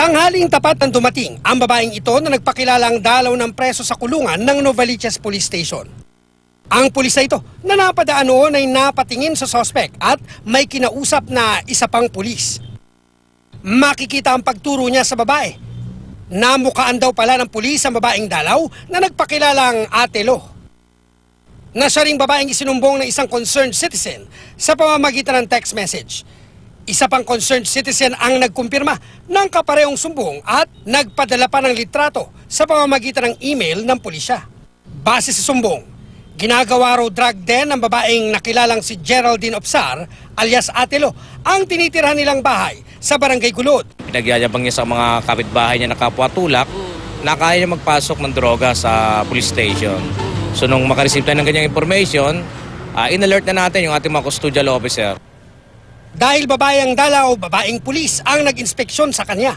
Tanghaling tapat nang dumating ang babaeng ito na nagpakilalang dalaw ng preso sa kulungan ng Novaliches Police Station. Ang pulis na ito na napadaan noon ay napatingin sa sospek at may kinausap na isa pang pulis. Makikita ang pagturo niya sa babae. Namukaan daw pala ng pulis ang babaeng dalaw na nagpakilalang Ate Lo, na siya ring babaeng isinumbong ng isang concerned citizen sa pamamagitan ng text message. Isa pang concerned citizen ang nagkumpirma ng kaparehong sumbong at nagpadala pa ng litrato sa pamamagitan ng email ng pulisya. Base sa sumbong, ginagawa raw drug den ng babaeng nakilalang si Geraldine Opsar alias Ate Lo ang tinitirhan nilang bahay sa Barangay Gulod. Pinagyayabang niya sa mga kapitbahay niya na kapwa tulak na kaya niya magpasok ng droga sa police station. So nung makareceive tayo ng ganyang information, in-alert na natin yung ating mga custodial officer. Dahil babae ang dalaw, babaeng pulis ang nag-inspeksyon sa kanya.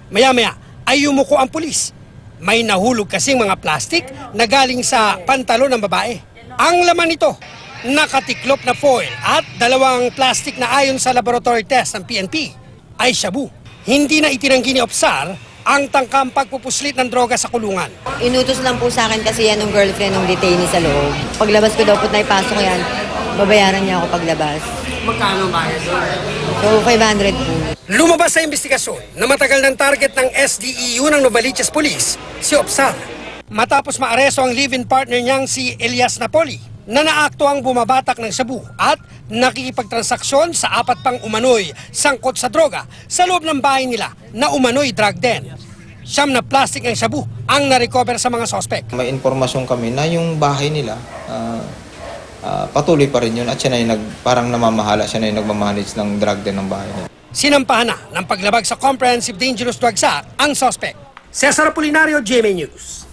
Maya-maya ay yumuko ang pulis. May nahulog kasing mga plastik na galing sa pantalon ng babae. Ang laman nito, nakatiklop na foil at dalawang plastik na ayon sa laboratory test ng PNP ay shabu. Hindi na itinanggi ni Opsar ang tangkang pagpupuslit ng droga sa kulungan. Inutos lang po sa akin kasi yan ng girlfriend ng detainee sa loob. Paglabas ko daw po na ipasok yan, babayaran niya ako paglabas. Magkano bayad doon? So, 500 po. Lumabas sa investigasyon na matagal ng target ng SDEU ng Novaliches Police, si Opsar. Matapos maaresto ang live-in partner niyang si Elias Napoli, na naakto ang bumabatak ng shabu at nakikipagtransaksyon sa 4 pang umano'y sangkot sa droga sa loob ng bahay nila na umano'y drug den. 9 na plastic ng shabu ang na-recover sa mga sospek. May informasyon kami na yung bahay nila, patuloy pa rin yun at siya na yung parang namamahala, siya na yung nagmamanage ng drug den ng bahay nila. Sinampahan na ng paglabag sa Comprehensive Dangerous Drugs Act ang sospek. Cesar Apolinario, GMA News.